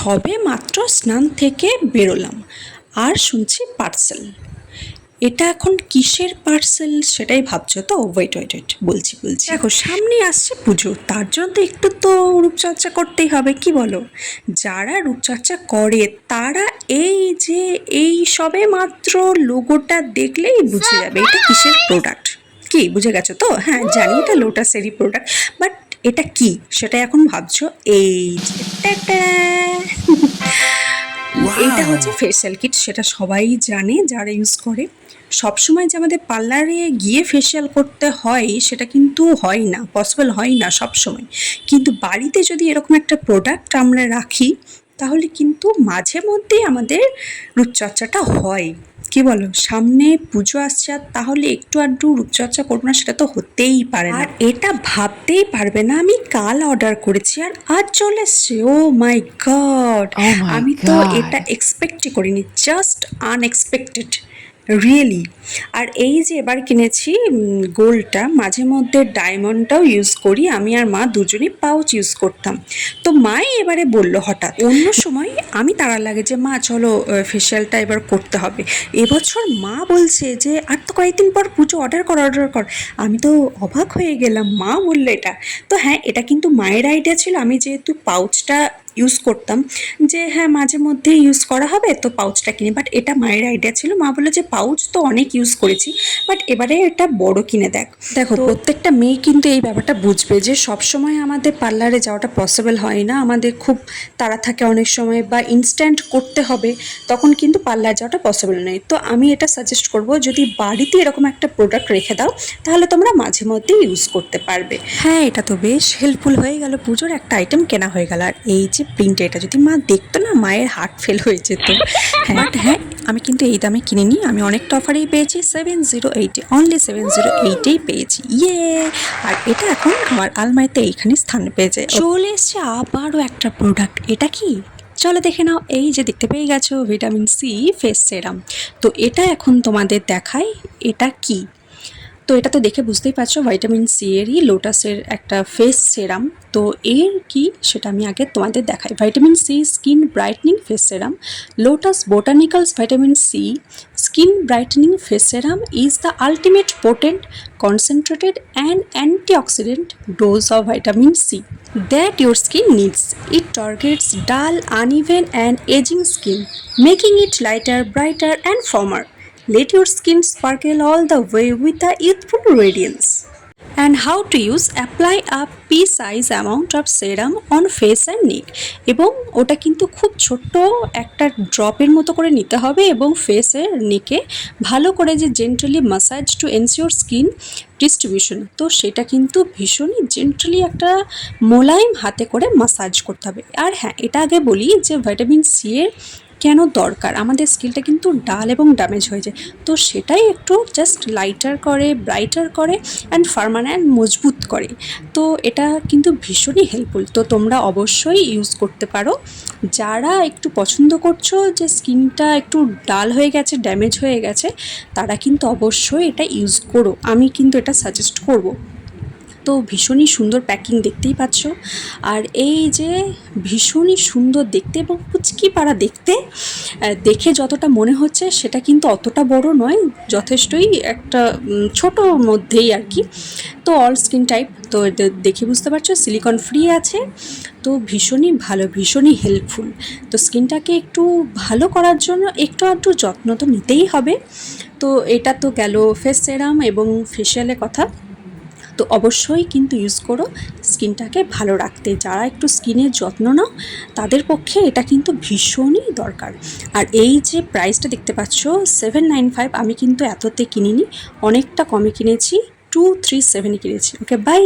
সবে মাত্র স্নান থেকে বেরোলাম আর শুনছি পার্সেল। এটা এখন কিসের পার্সেল সেটাই ভাবছো তো? ওয়েট ওয়েট ওয়েট বলছি দেখো, সামনে আসছে পুজো, তার জন্য তো একটু তো রূপচর্চা করতেই হবে, কি বলো? যারা রূপচর্চা করে তারা এই সবে মাত্র লোগোটা দেখলেই বুঝে যাবে এটা কিসের প্রোডাক্ট। কি বুঝে গেছো তো? হ্যাঁ জানি এটা লোটাসেরই প্রোডাক্ট, বাট এটা কি সেটা এখন ভাবছো। এই যে এইটা হচ্ছে ফেসিয়াল কিট, সেটা সবাই জানে যারা ইউজ করে। সবসময় যে আমাদের পার্লারে গিয়ে ফেসিয়াল করতে হয় সেটা কিন্তু হয় না, পসিবল হয় না সবসময়। কিন্তু বাড়িতে যদি এরকম একটা প্রোডাক্ট আমরা রাখি তাহলে কিন্তু মাঝে মধ্যেই আমাদের রূপচর্চাটা হয়। কি বলো? সামনে পুজো আসছে আর তাহলে একটু আধটু রূপচর্চা করবো না সেটা তো হতেই পারে না। আর এটা ভাবতেই পারবে না আমি কাল অর্ডার করেছি আর আজ চলে এসছে। ও মাই গড, আমি তো এটা এক্সপেক্টই করিনি, জাস্ট আনএক্সপেক্টেড রিয়েলি। আর এই যে এবার কিনেছি গোল্ডটা, মাঝে মধ্যে ডায়মন্ডটাও ইউজ করি, আমি আর মা দুজনেই পাউচ ইউজ করতাম। তো মাই এবারে বললো হঠাৎ, অন্য সময় আমি তাড়া লাগে যে মা চলো ফেসিয়ালটা এবার করতে হবে, এবছর মা বলছে যে আর তো কয়েকদিন পর পুজো, অর্ডার কর। আমি তো অবাক হয়ে গেলাম, মা বললো এটা। তো হ্যাঁ, এটা কিন্তু মায়ের আইডিয়া ছিল। আমি যেহেতু পাউচটা ইউজ করতাম, যে হ্যাঁ মাঝে মধ্যে ইউজ করা হবে তো পাউচটা কিনে, বাট এটা মায়ের আইডিয়া ছিল। মা বললো যে পাউচ তো অনেক ইউজ করেছি, বাট এবারে এটা বড় কিনে দেখো প্রত্যেকটা মেয়ে কিন্তু এই ব্যাপারটা বুঝবে যে সবসময় আমাদের পার্লারে যাওয়াটা পসিবল হয় না, আমাদের খুব তাড়া থাকে অনেক সময়, বা ইনস্ট্যান্ট করতে হবে, তখন কিন্তু পার্লার যাওয়াটা পসিবল নয়। তো আমি এটা সাজেস্ট করব, যদি বাড়িতে এরকম একটা প্রোডাক্ট রেখে দাও তাহলে তোমরা মাঝে মধ্যে ইউজ করতে পারবে। হ্যাঁ, এটা তো বেশ হেল্পফুল হয়ে গেল, পুজোর একটা আইটেম কেনা হয়ে গেল। আর এই যে প্রিন্ট, এটা যদি মা দেখতো না মায়ের হার্ট ফেল হয়ে যেত। বাট হ্যাঁ, আমি কিন্তু এই দামে কিনিনি, আমি অনেকটা অফারেই পেয়েছি, 708, অনলি 708এই পেয়েছি। আর এটা এখন আমার আলমারিতে এইখানে স্থান পেয়েছে। চলে এসছে আবারও একটা প্রোডাক্ট, এটা কি চলো দেখে নাও। এই যে দেখতে পেয়ে গেছো ভিটামিন সি ফেস সেরাম, তো এটা এখন তোমাদের দেখাই এটা কি। তো এটা তো দেখে বুঝতেই পারছো ভাইটামিন সি এরই লোটাসের একটা ফেস সেরাম। তো এর কি সেটা আমি আগে তোমাদের দেখাই। Vitamin C skin brightening face serum, Lotus Botanicals vitamin C skin brightening face serum is the ultimate potent concentrated and antioxidant dose of vitamin C that your skin needs. It targets dull, uneven and aging skin, making it lighter, brighter and firmer. Let your skin sparkle all the way with a youthful radiance. And how to use: apply a pea-size amount of serum on face and neck. এবং ওটা কিন্তু খুব ছোট্ট একটা ড্রপের মতো করে নিতে হবে এবং ফেসের নেকে ভালো করে যে gently massage to ensure skin distribution. তো সেটা কিন্তু ভীষণই জেন্টালি একটা মোলায়েম হাতে করে মাসাজ করতে হবে। আর হ্যাঁ, এটা আগে বলি যে ভিটামিন সি এর কেন দরকার, আমাদের স্কিনটা কিন্তু ডাল এবং ড্যামেজ হয়ে যায়, তো সেটাই একটু জাস্ট লাইটার করে, ব্রাইটার করে অ্যান্ড ফার্মার অ্যান্ড মজবুত করে। তো এটা কিন্তু ভীষণই হেল্পফুল, তো তোমরা অবশ্যই ইউজ করতে পারো। যারা একটু পছন্দ করছো যে স্কিনটা একটু ডাল হয়ে গেছে, ড্যামেজ হয়ে গেছে, তারা কিন্তু অবশ্যই এটা ইউজ করো, আমি কিন্তু এটা সাজেস্ট করব। তো ভীষণই সুন্দর প্যাকিং, দেখতেই পাচ্ছ। আর এই যে ভীষণই সুন্দর দেখতে এবং পুচকি পাড়া দেখতে, দেখে যতটা মনে হচ্ছে সেটা কিন্তু অতটা বড় নয়, যথেষ্টই একটা ছোটোর মধ্যেই আর কি। তো অল স্কিন টাইপ, তো দেখে বুঝতে পারছো সিলিকন ফ্রি আছে। তো ভীষণই ভালো, ভীষণই হেল্পফুল। তো স্কিনটাকে একটু ভালো করার জন্য একটু আধটু যত্ন তো নিতেই হবে। তো এটা তো গেল ফেস সেরাম এবং ফেশিয়ালের কথা। তো অবশ্যই কিন্তু ইউজ করো স্কিনটাকে ভালো রাখতে। যারা একটু স্কিনের যত্ন নাও তাদের পক্ষে এটা কিন্তু ভীষণই দরকার। আর এই যে প্রাইসটা দেখতে পাচ্ছ 795, আমি কিন্তু এততে কিনিনি, অনেকটা কমে কিনেছি, 237 কিনেছি। ওকে, বাই।